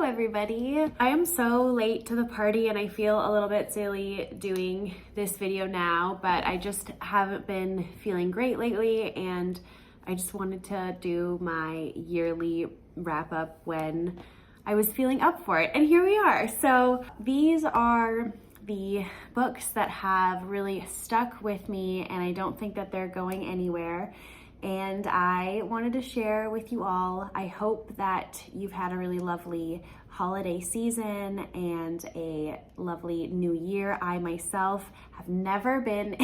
everybody. I am so late to the party and I feel a little bit silly doing this video now, but I just haven't been feeling great lately and I just wanted to do my yearly wrap up when I was feeling up for it, and here we are. So these are the books that have really stuck with me and I don't think that they're going anywhere. And I wanted to share with you all. I hope that you've had a really lovely holiday season and a lovely new year. I myself have never been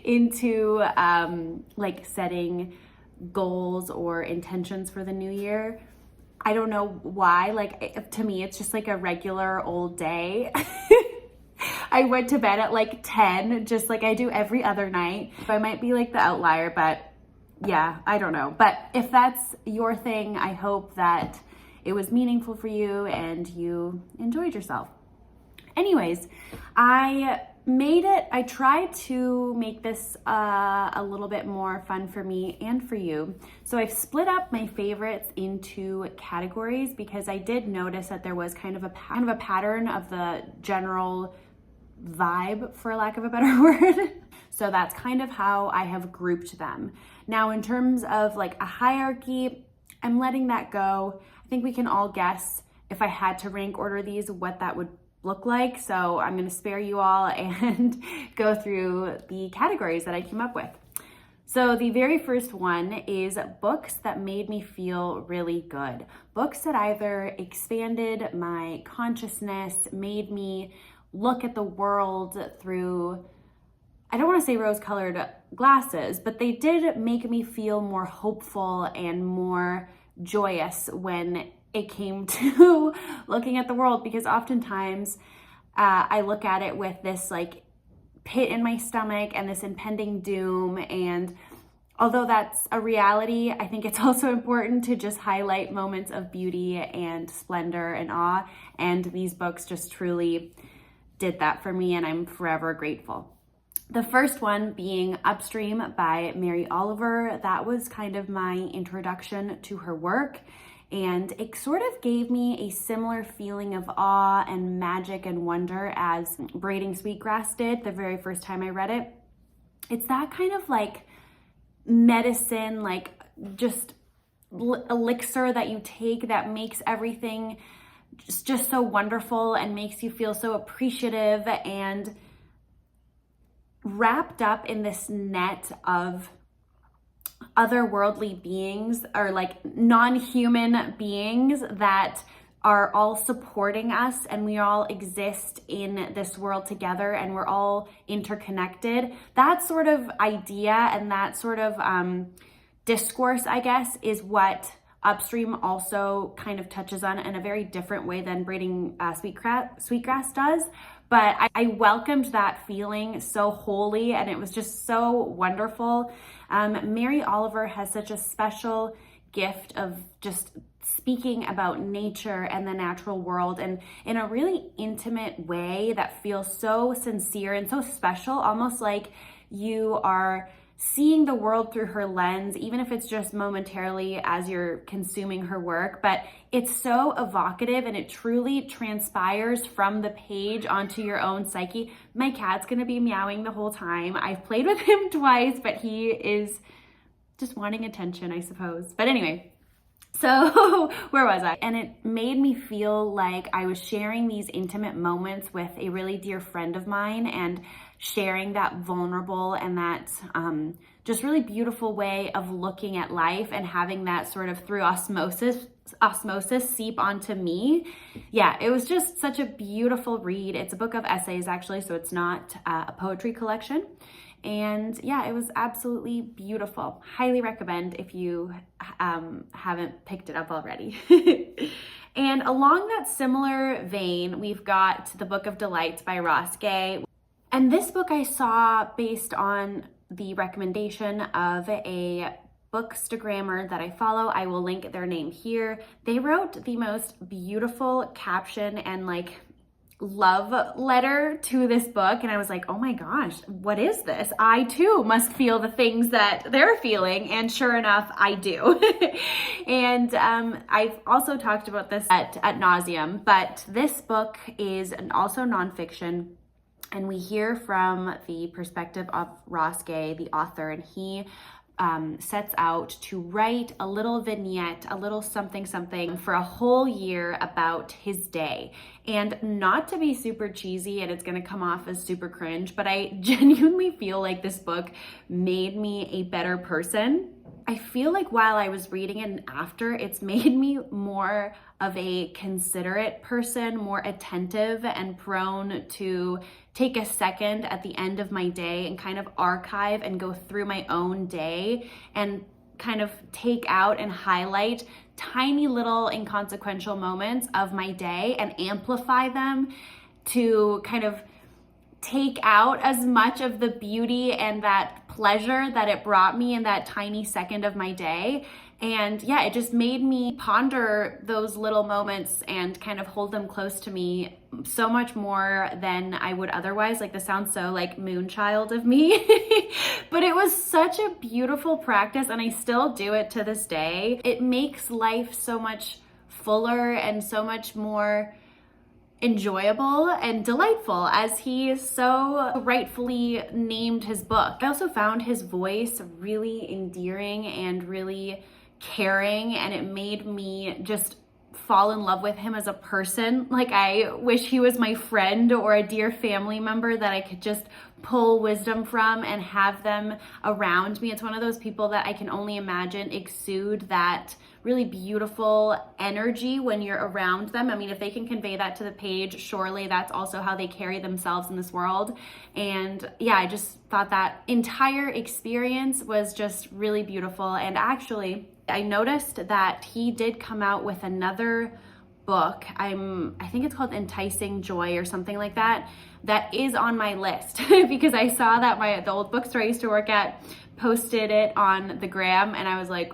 into like setting goals or intentions for the new year. I don't know why, like to me, it's just like a regular old day. I went to bed at like 10, just like I do every other night. I might be like the outlier, but yeah, I don't know. But if that's your thing, I hope that it was meaningful for you and you enjoyed yourself. Anyways, I tried to make this a little bit more fun for me and for you. So I've split up my favorites into categories because I did notice that there was kind of a pattern of the general vibe, for lack of a better word. So that's kind of how I have grouped them. Now, in terms of like a hierarchy, I'm letting that go. I think we can all guess, if I had to rank order these, what that would look like. So I'm going to spare you all and go through the categories that I came up with. So the very first one is books that made me feel really good. Books that either expanded my consciousness, made me look at the world through, I don't want to say rose-colored glasses, but they did make me feel more hopeful and more joyous when it came to looking at the world, because oftentimes I look at it with this like pit in my stomach and this impending doom. And although that's a reality, I think it's also important to just highlight moments of beauty and splendor and awe. And these books just truly did that for me, and I'm forever grateful. The first one being Upstream by Mary Oliver. That was kind of my introduction to her work, and it sort of gave me a similar feeling of awe and magic and wonder as Braiding Sweetgrass did the very first time I read it. It's that kind of like medicine, like just elixir that you take that makes everything just so wonderful and makes you feel so appreciative and wrapped up in this net of otherworldly beings, or like non-human beings that are all supporting us, and we all exist in this world together and we're all interconnected. That sort of idea and that sort of discourse, I guess, is what Upstream also kind of touches on in a very different way than Braiding Sweetgrass does. But I welcomed that feeling so wholly, and it was just so wonderful. Mary Oliver has such a special gift of just speaking about nature and the natural world, and in a really intimate way that feels so sincere and so special, almost like you are seeing the world through her lens, even if it's just momentarily as you're consuming her work. But it's so evocative and it truly transpires from the page onto your own psyche. My cat's gonna be meowing the whole time. I've played with him twice, but he is just wanting attention, I suppose. But anyway, so where was I? And it made me feel like I was sharing these intimate moments with a really dear friend of mine, and sharing that vulnerable and that just really beautiful way of looking at life, and having that sort of through osmosis seep onto me. Yeah, it was just such a beautiful read. It's a book of essays actually, so it's not a poetry collection. And yeah, it was absolutely beautiful. Highly recommend if you haven't picked it up already. And along that similar vein, we've got The Book of Delights by Ross Gay. And this book I saw based on the recommendation of a bookstagrammer that I follow. I will link their name here. They wrote the most beautiful caption and like love letter to this book, and I was like, oh my gosh, what is this? I too must feel the things that they're feeling, and sure enough, I do. And I've also talked about this at nauseum, but this book is also nonfiction, and we hear from the perspective of Ross Gay, the author, and he sets out to write a little vignette, a little something for a whole year about his day. And not to be super cheesy, and it's gonna come off as super cringe, but I genuinely feel like this book made me a better person. I feel like while I was reading it and after, it's made me more of a considerate person, more attentive and prone to take a second at the end of my day and kind of archive and go through my own day and kind of take out and highlight tiny little inconsequential moments of my day and amplify them to kind of take out as much of the beauty and that pleasure that it brought me in that tiny second of my day. And yeah, it just made me ponder those little moments and kind of hold them close to me so much more than I would otherwise. Like, this sounds so like moonchild of me, but it was such a beautiful practice, and I still do it to this day. It makes life so much fuller and so much more enjoyable and delightful, as he so rightfully named his book. I also found his voice really endearing and really caring, and it made me just fall in love with him as a person. Like, I wish he was my friend or a dear family member that I could just pull wisdom from and have them around me. It's one of those people that I can only imagine exude that really beautiful energy when you're around them. I mean, if they can convey that to the page, surely that's also how they carry themselves in this world. And yeah, I just thought that entire experience was just really beautiful. And actually, I noticed that he did come out with another book. I think it's called Enticing Joy or something like that. That is on my list because I saw that the old bookstore I used to work at posted it on the gram, and I was like,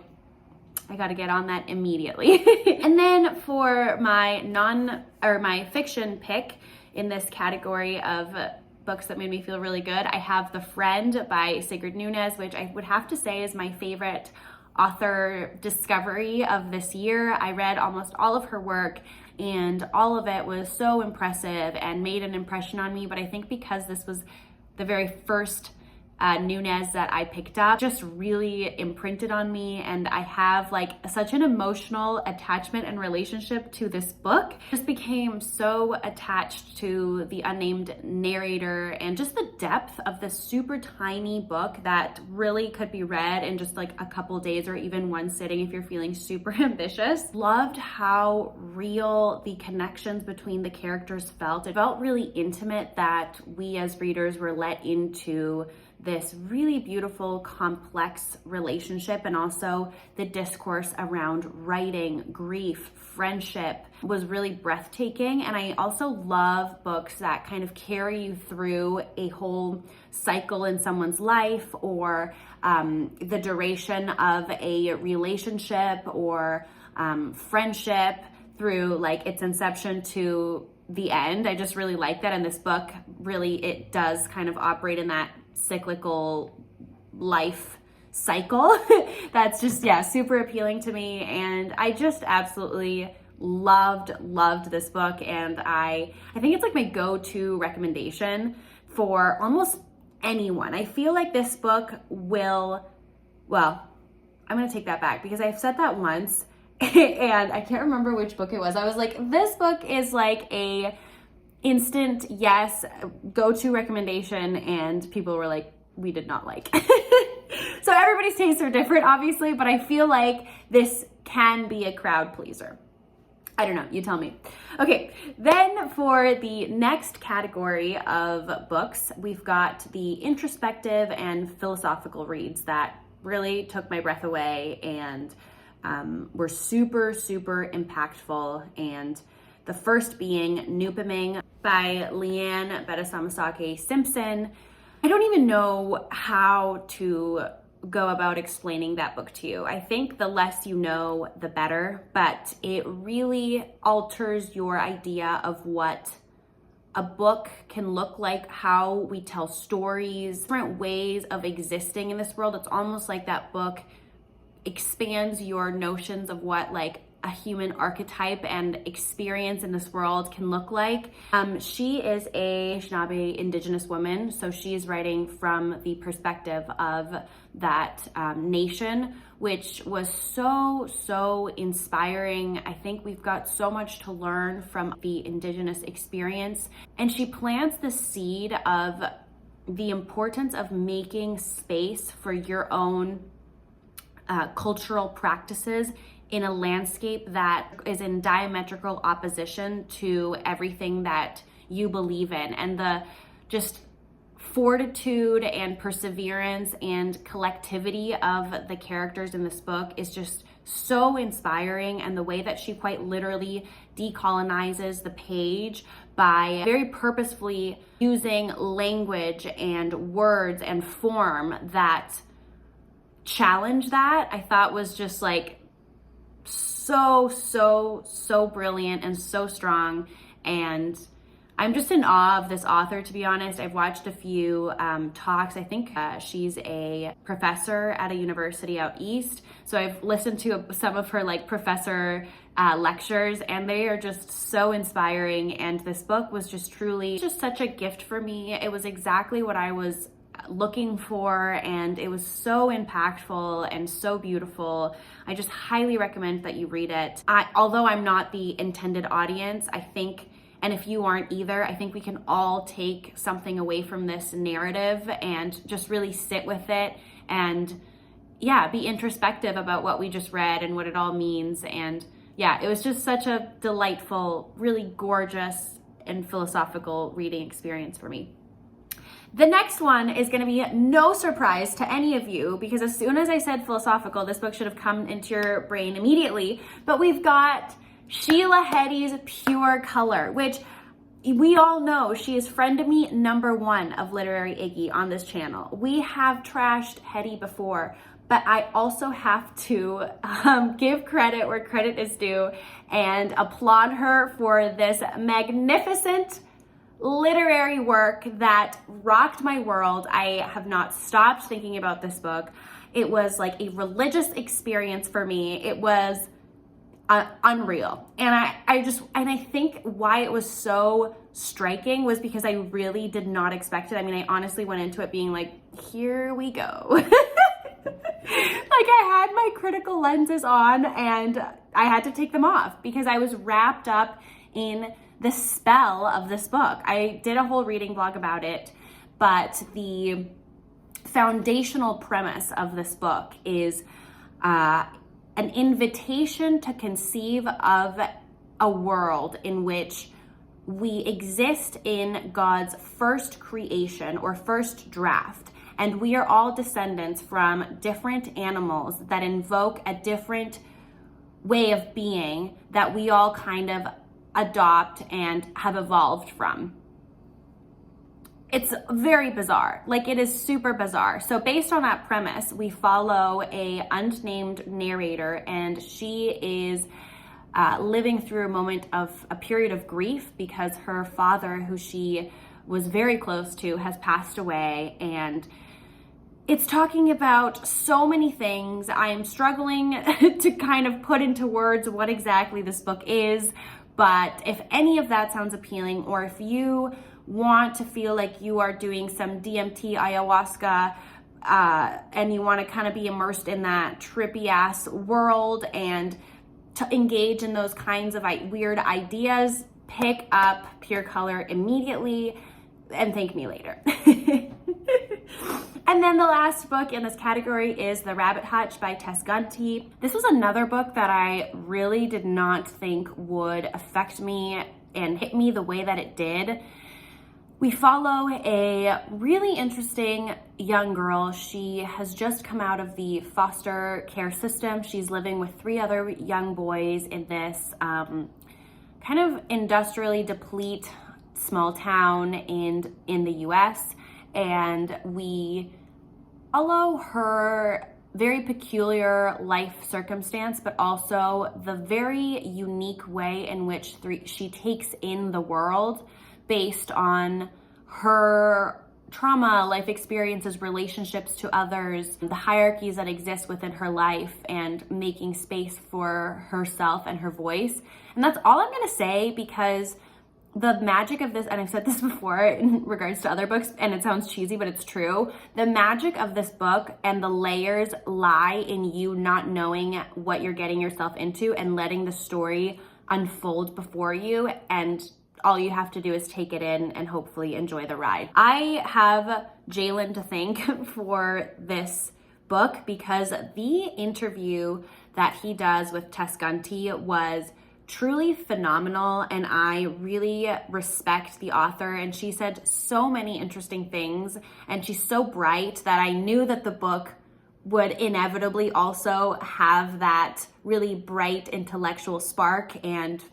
I got to get on that immediately. And then for my fiction pick in this category of books that made me feel really good, I have The Friend by Sigrid Nunez, which I would have to say is my favorite author discovery of this year. I read almost all of her work, and all of it was so impressive and made an impression on me. But I think because this was the very first Nunez that I picked up, just really imprinted on me, and I have like such an emotional attachment and relationship to this book. Just became so attached to the unnamed narrator and just the depth of this super tiny book that really could be read in just like a couple days or even one sitting if you're feeling super ambitious. Loved how real the connections between the characters felt. It felt really intimate, that we as readers were let into this really beautiful, complex relationship, and also the discourse around writing, grief, friendship was really breathtaking. And I also love books that kind of carry you through a whole cycle in someone's life, or the duration of a relationship or friendship through like its inception to the end. I just really like that. And this book really, it does kind of operate in that cyclical life cycle that's just, yeah, super appealing to me. And I just absolutely loved this book, and I think it's like my go-to recommendation for almost anyone. I feel like this book will, well, I'm gonna take that back because I've said that once and I can't remember which book it was. I was like, this book is like a instant yes go-to recommendation, and people were like, we did not like. So everybody's tastes are different, obviously, but I feel like this can be a crowd pleaser. I don't know, you tell me. Okay, then for the next category of books, we've got the introspective and philosophical reads that really took my breath away and were super, super impactful. And the first being Nopaming by Leanne Bedasamasake Simpson. I don't even know how to go about explaining that book to you. I think the less you know, the better, but it really alters your idea of what a book can look like, how we tell stories, different ways of existing in this world. It's almost like that book expands your notions of what like a human archetype and experience in this world can look like. She is a Anishinaabe indigenous woman, so she is writing from the perspective of that nation, which was so inspiring. I think we've got so much to learn from the indigenous experience. And she plants the seed of the importance of making space for your own cultural practices in a landscape that is in diametrical opposition to everything that you believe in. And the just fortitude and perseverance and collectivity of the characters in this book is just so inspiring. And the way that she quite literally decolonizes the page by very purposefully using language and words and form that challenge that, I thought was just like so brilliant and so strong. And I'm just in awe of this author, to be honest. I've watched a few talks. I think she's a professor at a university out east, so I've listened to some of her like professor lectures, and they are just so inspiring. And this book was just truly just such a gift for me. It was exactly what I was looking for, and it was so impactful and so beautiful. I just highly recommend that you read it. Although I'm not the intended audience, I think, and if you aren't either, I think we can all take something away from this narrative and just really sit with it and yeah, be introspective about what we just read and what it all means. And yeah, it was just such a delightful, really gorgeous and philosophical reading experience for me. The next one is going to be no surprise to any of you, because as soon as I said philosophical, this book should have come into your brain immediately. But we've got Sheila Heti's Pure Color, which we all know she is friend-of-me #1 of Literary Iggy on this channel. We have trashed Heti before, but I also have to give credit where credit is due and applaud her for this magnificent literary work that rocked my world. I have not stopped thinking about this book. It was like a religious experience for me. It was unreal. And I think why it was so striking was because I really did not expect it. I mean, I honestly went into it being like, here we go. Like I had my critical lenses on and I had to take them off because I was wrapped up in the spell of this book. I did a whole reading blog about it, but the foundational premise of this book is an invitation to conceive of a world in which we exist in God's first creation or first draft, and we are all descendants from different animals that invoke a different way of being that we all kind of adopt and have evolved from. It's very bizarre. Like, it is super bizarre. So based on that premise, we follow a unnamed narrator, and she is living through a period of grief because her father, who she was very close to, has passed away. And it's talking about so many things. I am struggling to kind of put into words what exactly this book is. But if any of that sounds appealing, or if you want to feel like you are doing some DMT ayahuasca and you want to kind of be immersed in that trippy ass world and to engage in those kinds of weird ideas, pick up Pure Color immediately and thank me later. And then the last book in this category is The Rabbit Hutch by Tess Gunty. This was another book that I really did not think would affect me and hit me the way that it did. We follow a really interesting young girl. She has just come out of the foster care system. She's living with 3 other young boys in this kind of industrially deplete small town in the US. And we follow her very peculiar life circumstance, but also the very unique way in which she takes in the world based on her trauma, life experiences, relationships to others, the hierarchies that exist within her life, and making space for herself and her voice. And that's all I'm gonna say, because the magic of this, and I've said this before in regards to other books, and it sounds cheesy, but it's true. The magic of this book and the layers lie in you not knowing what you're getting yourself into and letting the story unfold before you, and all you have to do is take it in and hopefully enjoy the ride. I have Jalen to thank for this book, because the interview that he does with Tess Gunty was truly phenomenal, and I really respect the author, and she said so many interesting things, and she's so bright that I knew that the book would inevitably also have that really bright intellectual spark, and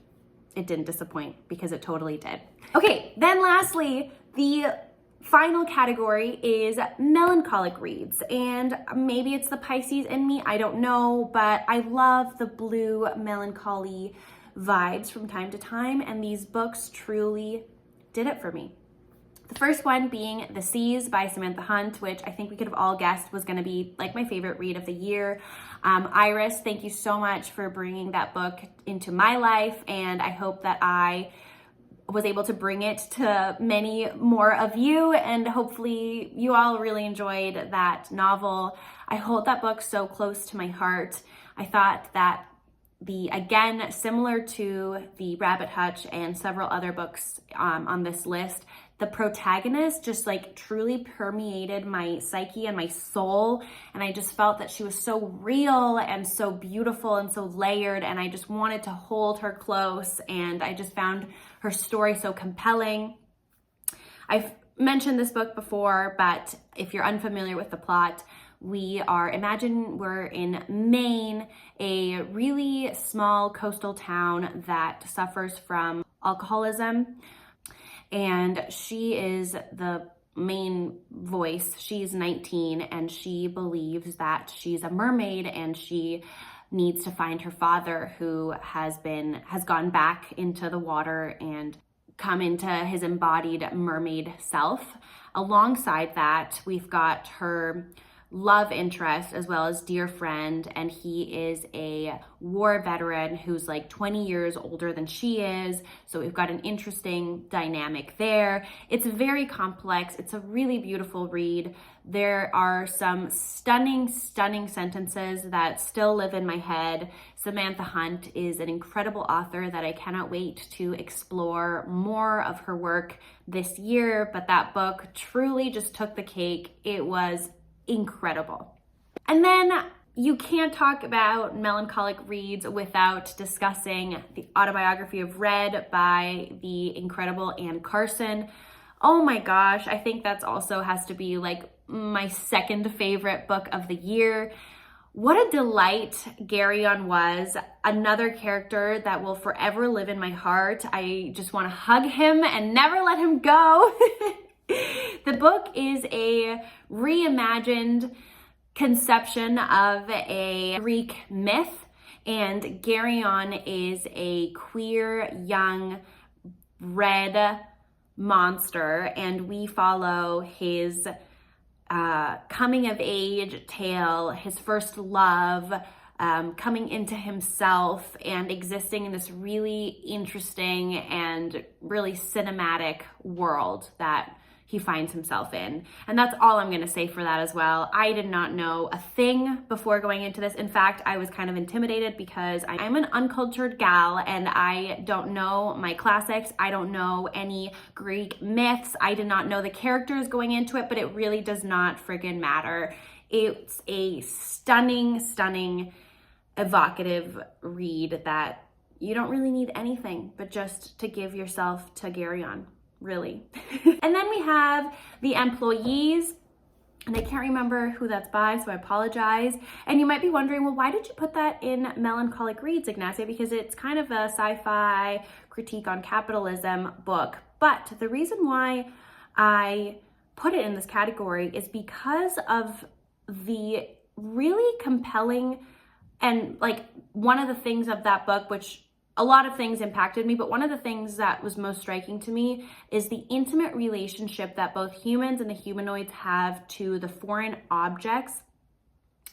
it didn't disappoint, because it totally did. Okay, then lastly, the final category is melancholic reads, and maybe it's the Pisces in me, I don't know, but I love the blue melancholy vibes from time to time, and these books truly did it for me. The first one being The Seas by Samantha Hunt, which I think we could have all guessed was going to be like my favorite read of the year. Iris, thank you so much for bringing that book into my life, and I hope that I was able to bring it to many more of you, and hopefully you all really enjoyed that novel. I hold that book so close to my heart. I thought that again, similar to the Rabbit Hutch and several other books on this list, the protagonist just like truly permeated my psyche and my soul, and I just felt that she was so real and so beautiful and so layered, and I just wanted to hold her close, and I just found her story so compelling. I've mentioned this book before, but if you're unfamiliar with the plot, imagine we're in Maine, a really small coastal town that suffers from alcoholism, and she is the main voice. She's 19, and she believes that she's a mermaid, and she needs to find her father, who has gone back into the water and come into his embodied mermaid self. Alongside that, we've got her love interest as well as dear friend, and he is a war veteran who's like 20 years older than she is, so we've got an interesting dynamic there. It's very complex. It's a really beautiful read. There are some stunning sentences that still live in my head. Samantha Hunt is an incredible author that I cannot wait to explore more of her work this year, but that book truly just took the cake. It was incredible. And then you can't talk about melancholic reads without discussing the Autobiography of Red by the incredible Anne Carson. Oh my gosh, I think that's also has to be like my second favorite book of the year. What a delight Garyon was. Another character that will forever live in my heart. I just want to hug him and never let him go. The book is a reimagined conception of a Greek myth, and Garyon is a queer young red monster, and we follow his coming of age tale, his first love, coming into himself, and existing in this really interesting and really cinematic world that he finds himself in. And that's all I'm gonna say for that as well. I did not know a thing before going into this. In fact, I was kind of intimidated because I'm an uncultured gal and I don't know my classics. I don't know any Greek myths. I did not know the characters going into it, but it really does not friggin' matter. It's a stunning, evocative read that you don't really need anything but just to give yourself to Garyon. Really. And then we have The Employees, and I can't remember who that's by, so I apologize. And you might be wondering, well, why did you put that in melancholic reads, Ignacia? Because it's kind of a sci-fi critique on capitalism book. But the reason why I put it in this category is because of the really compelling, and like one of the things of that book, which a lot of things impacted me, but one of the things that was most striking to me is the intimate relationship that both humans and the humanoids have to the foreign objects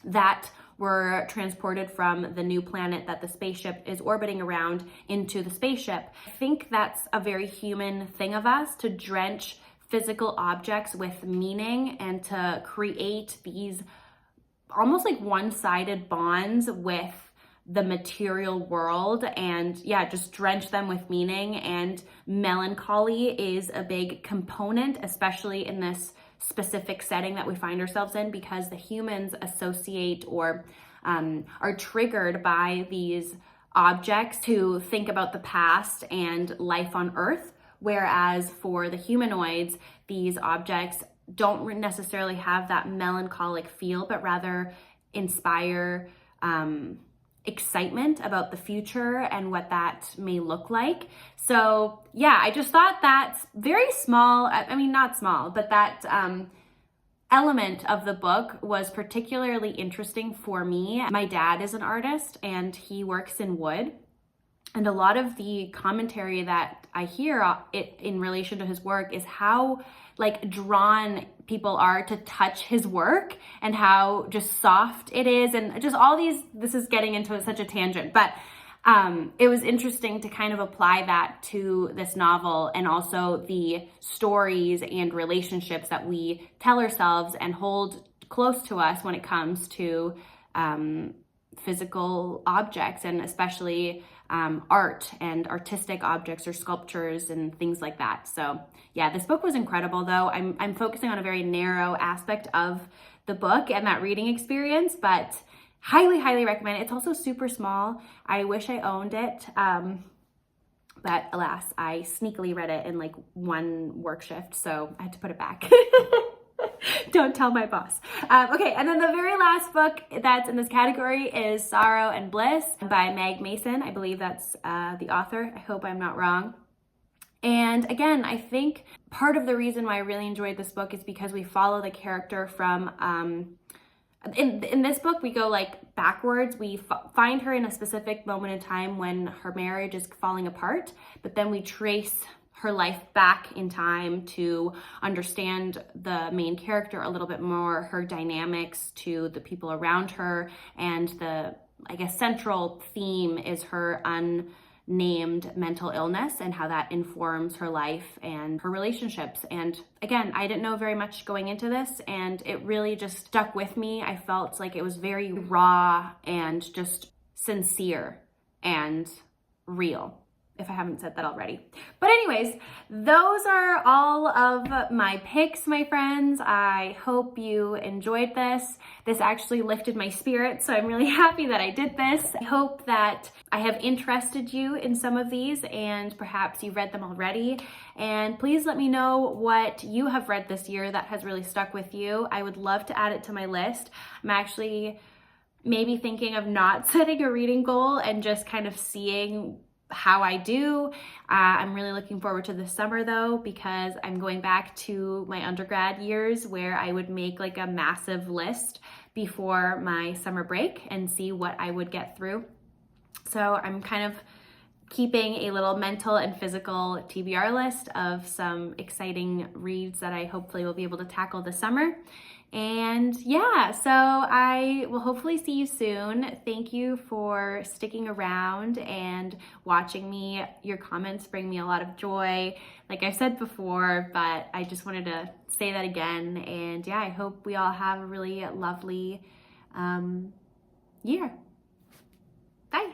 that were transported from the new planet that the spaceship is orbiting around into the spaceship. I think that's a very human thing of us, to drench physical objects with meaning and to create these almost like one-sided bonds with the material world, and yeah, just drench them with meaning. And melancholy is a big component, especially in this specific setting that we find ourselves in, because the humans associate or are triggered by these objects to think about the past and life on Earth, whereas for the humanoids, these objects don't necessarily have that melancholic feel, but rather inspire excitement about the future and what that may look like. So yeah, I just thought that's very small. I mean, not small, but that element of the book was particularly interesting for me. My dad is an artist and he works in wood. And a lot of the commentary that I hear in relation to his work is how like drawn people are to touch his work and how just soft it is, and just all these, this is getting into such a tangent, but it was interesting to kind of apply that to this novel, and also the stories and relationships that we tell ourselves and hold close to us when it comes to physical objects, and especially art and artistic objects or sculptures and things like that. So yeah, this book was incredible, though. I'm focusing on a very narrow aspect of the book and that reading experience, but highly, highly recommend it. It's also super small. I wish I owned it, but alas, I sneakily read it in like one work shift, so I had to put it back. Don't tell my boss. Okay, and then the very last book that's in this category is Sorrow and Bliss by Meg Mason. I believe that's the author. I hope I'm not wrong. And again, I think part of the reason why I really enjoyed this book is because we follow the character from, in this book, we go like backwards. We find her in a specific moment in time when her marriage is falling apart, but then we trace her life back in time to understand the main character a little bit more, her dynamics to the people around her, and the, I guess, central theme is her unnamed mental illness and how that informs her life and her relationships. And again, I didn't know very much going into this, and it really just stuck with me. I felt like it was very raw and just sincere and real, if I haven't said that already. But anyways, those are all of my picks, my friends. I hope you enjoyed this. This actually lifted my spirits, so I'm really happy that I did this. I hope that I have interested you in some of these, and perhaps you've read them already. And please let me know what you have read this year that has really stuck with you. I would love to add it to my list. I'm actually maybe thinking of not setting a reading goal and just kind of seeing how I do. I'm really looking forward to this summer though, because I'm going back to my undergrad years where I would make like a massive list before my summer break and see what I would get through. So I'm kind of keeping a little mental and physical TBR list of some exciting reads that I hopefully will be able to tackle this summer. And yeah, so I will hopefully see you soon. Thank you for sticking around and watching me. Your comments bring me a lot of joy, like I said before, but I just wanted to say that again. And yeah, I hope we all have a really lovely year.